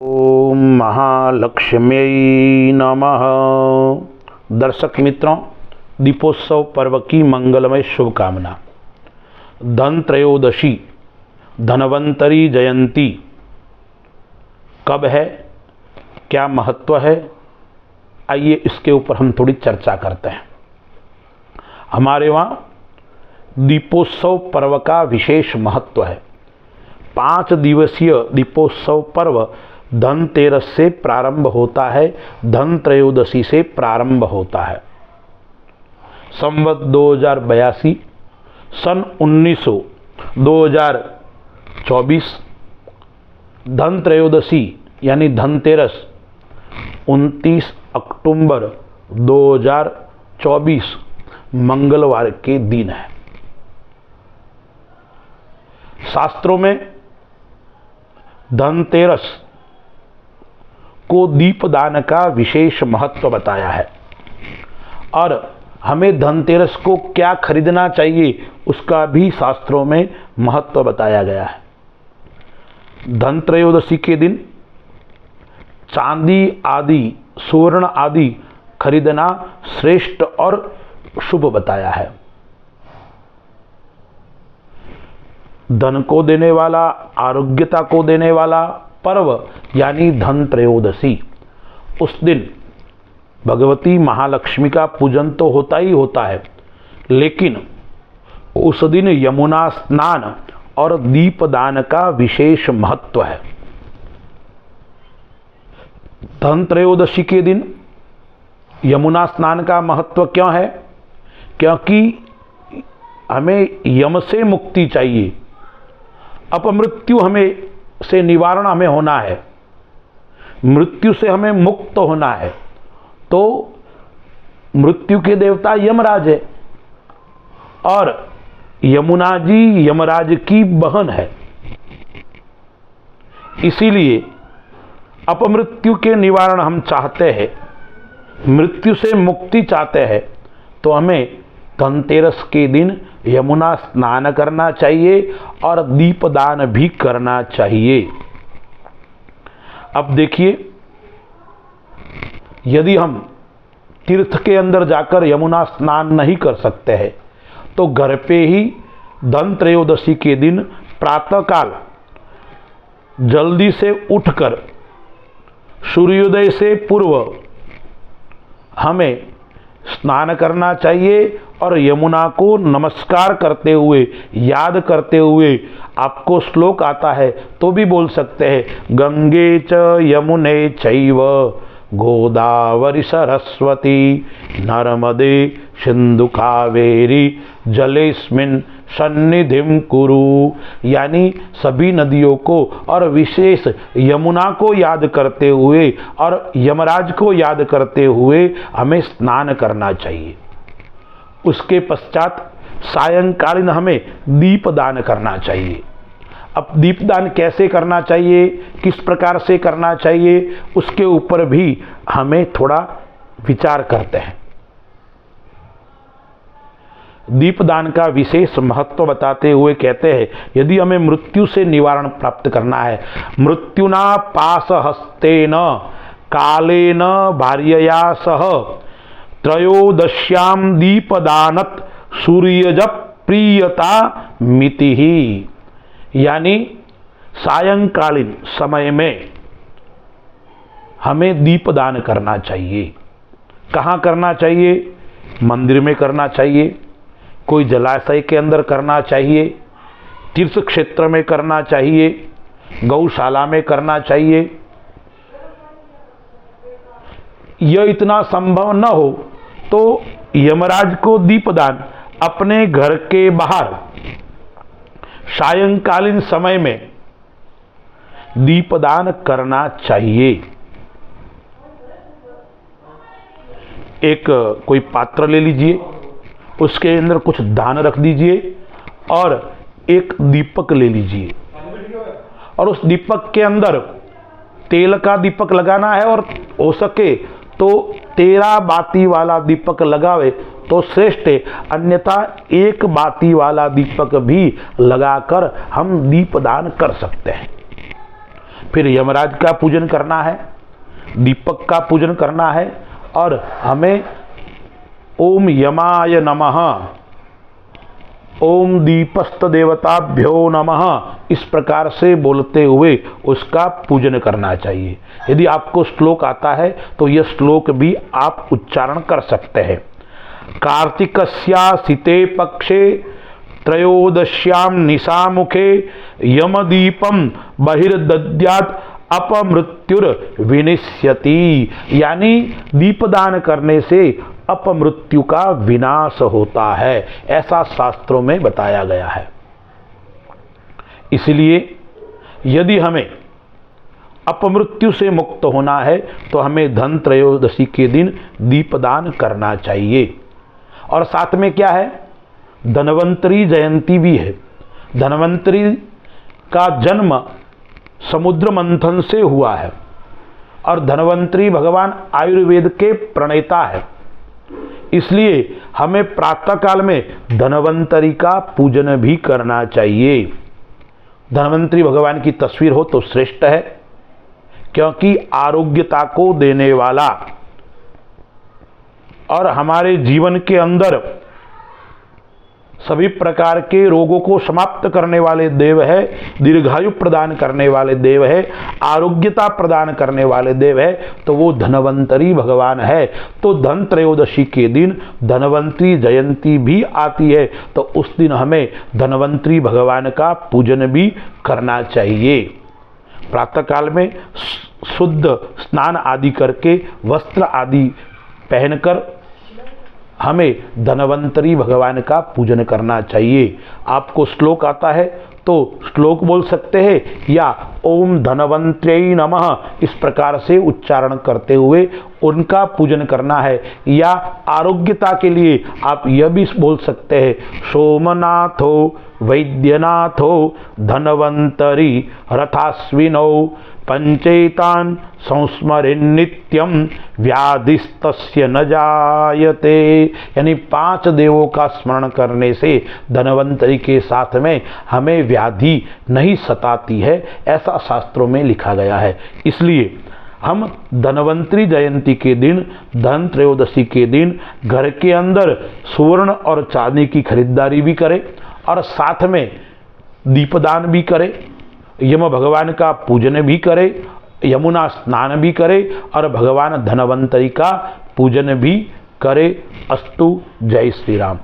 ओम महालक्ष्म्यै नमः। दर्शक मित्रों, दीपोत्सव पर्व की मंगलमय शुभकामना। धन त्रयोदशी धनवंतरी जयंती कब है, क्या महत्व है, आइए इसके ऊपर हम थोड़ी चर्चा करते हैं। हमारे वहाँ दीपोत्सव पर्व का विशेष महत्व है। 5 दिवसीय दीपोत्सव पर्व धनतेरस से प्रारंभ होता है, धन त्रयोदशी से प्रारंभ होता है। संवत 2082 सन 2024 धन त्रयोदशी यानी धनतेरस 29 अक्टूबर 2024 मंगलवार के दिन है। शास्त्रों में धनतेरस को दीपदान का विशेष महत्व बताया है और हमें धनतेरस को क्या खरीदना चाहिए उसका भी शास्त्रों में महत्व बताया गया है। धन त्रयोदशी के दिन चांदी आदि, स्वर्ण आदि खरीदना श्रेष्ठ और शुभ बताया है। धन को देने वाला, आरोग्यता को देने वाला पर्व यानी धन त्रयोदशी। उस दिन भगवती महालक्ष्मी का पूजन तो होता ही होता है, लेकिन उस दिन यमुना स्नान और दीपदान का विशेष महत्व है। धन त्रयोदशी के दिन यमुना स्नान का महत्व क्यों है? क्योंकि हमें यम से मुक्ति चाहिए, अपमृत्यु हमें से निवारण हमें होना है, मृत्यु से हमें मुक्त होना है। तो मृत्यु के देवता यमराज है और यमुना जी यमराज की बहन है। इसीलिए अपमृत्यु के निवारण हम चाहते हैं, मृत्यु से मुक्ति चाहते हैं, तो हमें धनतेरस के दिन यमुना स्नान करना चाहिए और दीपदान भी करना चाहिए। अब देखिए, यदि हम तीर्थ के अंदर जाकर यमुना स्नान नहीं कर सकते हैं तो घर पे ही धन त्रयोदशी के दिन प्रातःकाल जल्दी से उठकर सूर्योदय से पूर्व हमें स्नान करना चाहिए और यमुना को नमस्कार करते हुए, याद करते हुए, आपको श्लोक आता है तो भी बोल सकते हैं, गंगे च यमुने चैव गोदावरी सरस्वती नर्मदे सिंधु कावेरी जलेस्मिन् सन्निधिं कुरु। यानी सभी नदियों को और विशेष यमुना को याद करते हुए और यमराज को याद करते हुए हमें स्नान करना चाहिए। उसके पश्चात सायंकालीन हमें दीपदान करना चाहिए। अब दीपदान कैसे करना चाहिए, किस प्रकार से करना चाहिए, उसके ऊपर भी हमें थोड़ा विचार करते हैं। दीपदान का विशेष महत्व बताते हुए कहते हैं, यदि हमें मृत्यु से निवारण प्राप्त करना है, मृत्युना पास हस्तेन कालेन भार्यया सह त्रयोदश्याम दीपदानत सूर्यज प्रियता मिति ही। यानी सायंकालीन समय में हमें दीपदान करना चाहिए। कहाँ करना चाहिए? मंदिर में करना चाहिए, कोई जलाशय के अंदर करना चाहिए, तीर्थ क्षेत्र में करना चाहिए, गौशाला में करना चाहिए। यह इतना संभव न हो तो यमराज को दीपदान अपने घर के बाहर सायंकालीन समय में दीपदान करना चाहिए। एक कोई पात्र ले लीजिए, उसके अंदर कुछ दान रख दीजिए और एक दीपक ले लीजिए और उस दीपक के अंदर तेल का दीपक लगाना है और हो सके तो 13 बाती वाला दीपक लगावे तो श्रेष्ठ है, अन्यथा 1 बाती वाला दीपक भी लगाकर हम दीपदान कर सकते हैं। फिर यमराज का पूजन करना है, दीपक का पूजन करना है, और हमें ओम यमाय नमः, ओम दीपस्त देवताभ्यो नमः इस प्रकार से बोलते हुए उसका पूजन करना चाहिए। यदि आपको श्लोक आता है तो यह श्लोक भी आप उच्चारण कर सकते हैं। कार्तिकस्यासिते पक्षे त्रयोदश्याम निशामुखे यमदीपम बहिर्दद्यात् अपमृत्युर विनिश्यति, यानी दीपदान करने से अपमृत्यु का विनाश होता है, ऐसा शास्त्रों में बताया गया है। इसलिए यदि हमें अपमृत्यु से मुक्त होना है तो हमें धन त्रयोदशी के दिन दीपदान करना चाहिए। और साथ में क्या है, धन्वंतरी जयंती भी है। धन्वंतरी का जन्म समुद्र मंथन से हुआ है और धन्वंतरी भगवान आयुर्वेद के प्रणेता है। इसलिए हमें प्रातः काल में धन्वंतरी का पूजन भी करना चाहिए। धन्वंतरी भगवान की तस्वीर हो तो श्रेष्ठ है, क्योंकि आरोग्यता को देने वाला और हमारे जीवन के अंदर सभी प्रकार के रोगों को समाप्त करने वाले देव है, दीर्घायु प्रदान करने वाले देव है, आरोग्यता प्रदान करने वाले देव है, तो वो धन्वंतरी भगवान है। तो धन त्रयोदशी के दिन धन्वंतरी जयंती भी आती है, तो उस दिन हमें धन्वंतरी भगवान का पूजन भी करना चाहिए। प्रातः काल में शुद्ध स्नान आदि करके वस्त्र आदि पहनकर हमें धन्वंतरी भगवान का पूजन करना चाहिए। आपको श्लोक आता है तो श्लोक बोल सकते हैं या ओम धन्वंतरी नमः इस प्रकार से उच्चारण करते हुए उनका पूजन करना है। या आरोग्यता के लिए आप यह भी बोल सकते हैं सोमनाथो वैद्यनाथो धन्वंतरी रथाश्विनौ पंचैतान संस्मरेन् नित्यम व्याधिस्तस्य न जायते, यानी 5 देवों का स्मरण करने से धन्वंतरी के साथ में हमें व्याधि नहीं सताती है, ऐसा शास्त्रों में लिखा गया है। इसलिए हम धन्वंतरी जयंती के दिन, धन त्रयोदशी के दिन घर के अंदर स्वर्ण और चांदी की खरीदारी भी करें और साथ में दीपदान भी करें, यम भगवान का पूजन भी करें, यमुना स्नान भी करें और भगवान धन्वंतरी का पूजन भी करें। अस्तु। जय श्री राम।